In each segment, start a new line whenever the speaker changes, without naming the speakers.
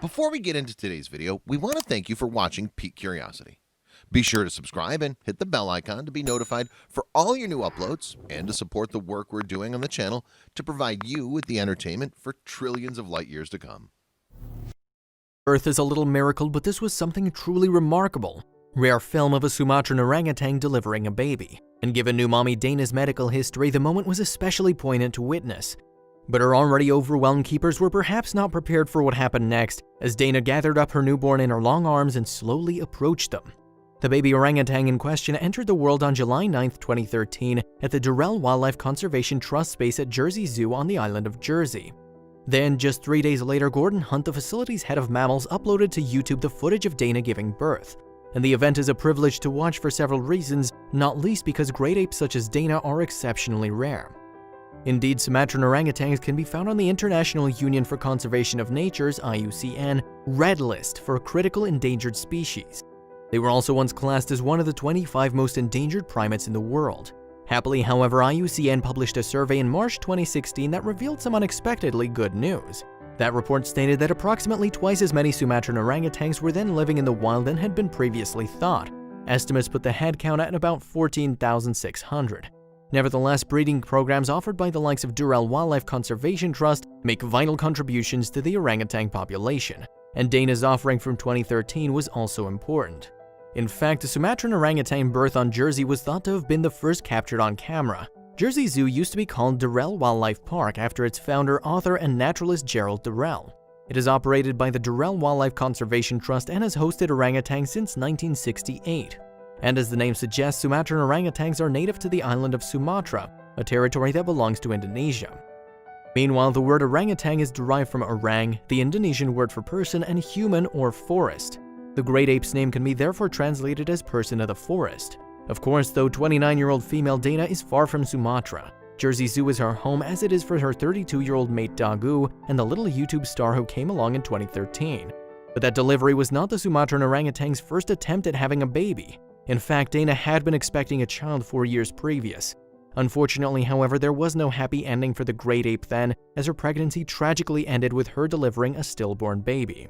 Before we get into today's video, we want to thank you for watching Peak Curiosity. Be sure to subscribe and hit the bell icon to be notified for all your new uploads and to support the work we're doing on the channel to provide you with the entertainment for trillions of light years to come.
Earth is a little miracle, but this was something truly remarkable. Rare film of a Sumatran orangutan delivering a baby. And given new mommy Dana's medical history, the moment was especially poignant to witness. But her already overwhelmed keepers were perhaps not prepared for what happened next, as Dana gathered up her newborn in her long arms and slowly approached them. The baby orangutan in question entered the world on July 9, 2013 at the Durrell Wildlife Conservation Trust base at Jersey Zoo on the island of Jersey. Then, just 3 days later, Gordon Hunt, the facility's head of mammals, uploaded to YouTube the footage of Dana giving birth. And the event is a privilege to watch for several reasons, not least because great apes such as Dana are exceptionally rare. Indeed, Sumatran orangutans can be found on the International Union for Conservation of Nature's (IUCN) Red List for critical endangered species. They were also once classed as one of the 25 most endangered primates in the world. Happily, however, IUCN published a survey in March 2016 that revealed some unexpectedly good news. That report stated that approximately twice as many Sumatran orangutans were then living in the wild than had been previously thought. Estimates put the head count at about 14,600. Nevertheless, breeding programs offered by the likes of Durrell Wildlife Conservation Trust make vital contributions to the orangutan population, and Dana's offering from 2013 was also important. In fact, the Sumatran orangutan birth on Jersey was thought to have been the first captured on camera. Jersey Zoo used to be called Durrell Wildlife Park after its founder, author, and naturalist Gerald Durrell. It is operated by the Durrell Wildlife Conservation Trust and has hosted orangutans since 1968. And as the name suggests, Sumatran orangutans are native to the island of Sumatra, a territory that belongs to Indonesia. Meanwhile, the word orangutan is derived from orang, the Indonesian word for person, and human or forest. The great ape's name can be therefore translated as person of the forest. Of course, though, 29-year-old female Dana is far from Sumatra. Jersey Zoo is her home, as it is for her 32-year-old mate Dagu and the little YouTube star who came along in 2013. But that delivery was not the Sumatran orangutan's first attempt at having a baby. In fact, Dana had been expecting a child 4 years previous. Unfortunately, however, there was no happy ending for the great ape then, as her pregnancy tragically ended with her delivering a stillborn baby.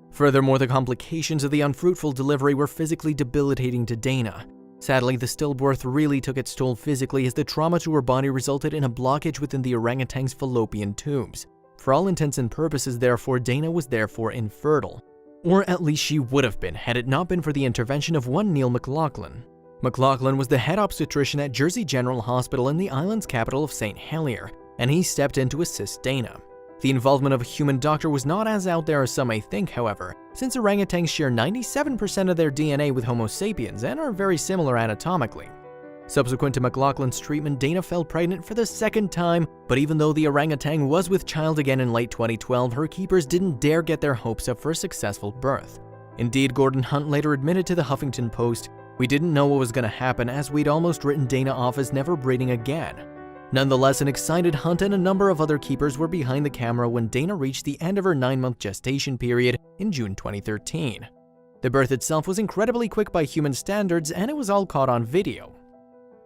Furthermore, the complications of the unfruitful delivery were physically debilitating to Dana. Sadly, the stillbirth really took its toll physically, as the trauma to her body resulted in a blockage within the orangutan's fallopian tubes. For all intents and purposes, therefore, Dana was infertile. Or at least she would have been, had it not been for the intervention of one Neil McLaughlin. McLaughlin was the head obstetrician at Jersey General Hospital in the island's capital of St. Helier, and he stepped in to assist Dana. The involvement of a human doctor was not as out there as some may think, however, since orangutans share 97% of their DNA with Homo sapiens and are very similar anatomically. Subsequent to McLaughlin's treatment, Dana fell pregnant for the second time, but even though the orangutan was with child again in late 2012, her keepers didn't dare get their hopes up for a successful birth. Indeed, Gordon Hunt later admitted to the Huffington Post, "We didn't know what was going to happen, as we'd almost written Dana off as never breeding again." Nonetheless, an excited Hunt and a number of other keepers were behind the camera when Dana reached the end of her 9-month gestation period in June 2013. The birth itself was incredibly quick by human standards, and it was all caught on video.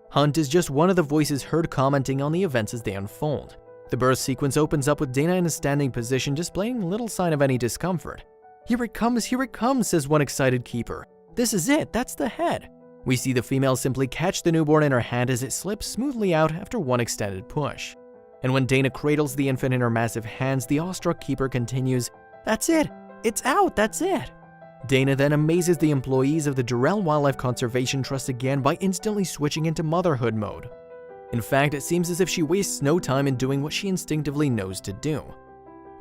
Hunt is just one of the voices heard commenting on the events as they unfold. The birth sequence opens up with Dana in a standing position, displaying little sign of any discomfort. Here it comes," says one excited keeper. "This is it, that's the head." We see the female simply catch the newborn in her hand as it slips smoothly out after one extended push. And when Dana cradles the infant in her massive hands, the awestruck keeper continues, "That's it, it's out, that's it." Dana then amazes the employees of the Durrell Wildlife Conservation Trust again by instantly switching into motherhood mode. In fact, it seems as if she wastes no time in doing what she instinctively knows to do.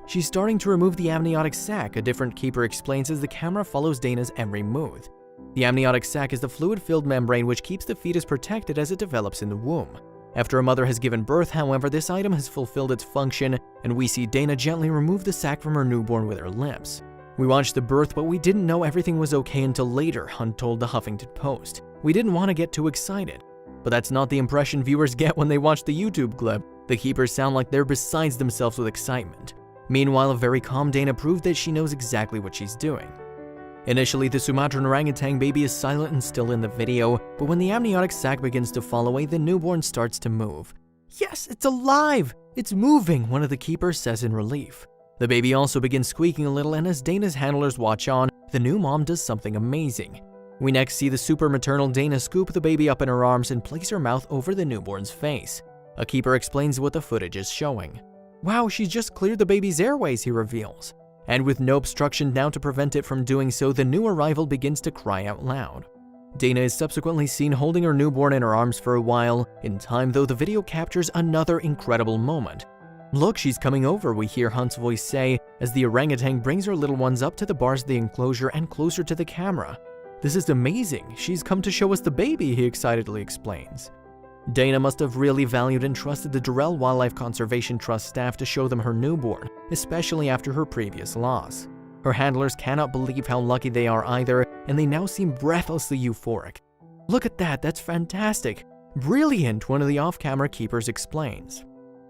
She's starting to remove the amniotic sac, a different keeper explains as the camera follows Dana's every move. The amniotic sac is the fluid-filled membrane which keeps the fetus protected as it develops in the womb. After a mother has given birth, however, this item has fulfilled its function, and we see Dana gently remove the sac from her newborn with her lips. "We watched the birth, but we didn't know everything was okay until later," Hunt told the Huffington Post. "We didn't want to get too excited." But that's not the impression viewers get when they watch the YouTube clip. The keepers sound like they're beside themselves with excitement. Meanwhile, a very calm Dana proved that she knows exactly what she's doing. Initially, the Sumatran orangutan baby is silent and still in the video, but when the amniotic sac begins to fall away, the newborn starts to move. "Yes, it's alive! It's moving," one of the keepers says in relief. The baby also begins squeaking a little, and as Dana's handlers watch on, the new mom does something amazing. We next see the super maternal Dana scoop the baby up in her arms and place her mouth over the newborn's face. A keeper explains what the footage is showing. "Wow, she's just cleared the baby's airways," he reveals. And with no obstruction now to prevent it from doing so, the new arrival begins to cry out loud. Dana is subsequently seen holding her newborn in her arms for a while. In time, though, the video captures another incredible moment. "Look, she's coming over," we hear Hunt's voice say as the orangutan brings her little ones up to the bars of the enclosure and closer to the camera. "This is amazing. She's come to show us the baby," he excitedly explains. Dana must have really valued and trusted the Durrell Wildlife Conservation Trust staff to show them her newborn, especially after her previous loss. Her handlers cannot believe how lucky they are either, and they now seem breathlessly euphoric. "Look at that, that's fantastic. Brilliant," one of the off-camera keepers explains.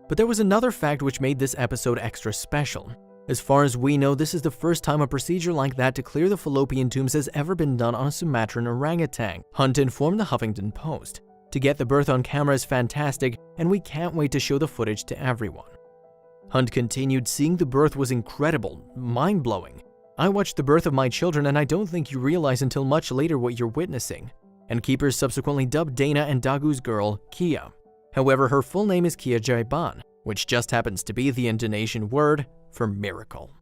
But there was another fact which made this episode extra special. As far as we know, this is the first time a procedure like that to clear the fallopian tubes has ever been done on a Sumatran orangutan, Hunt informed the Huffington Post. "To get the birth on camera is fantastic, and we can't wait to show the footage to everyone." Hunt continued, "Seeing the birth was incredible, mind-blowing. I watched the birth of my children, and I don't think you realize until much later what you're witnessing." And keepers subsequently dubbed Dana and Dagu's girl Kia. However, her full name is yUyJfq, which just happens to be the Indonesian word for miracle.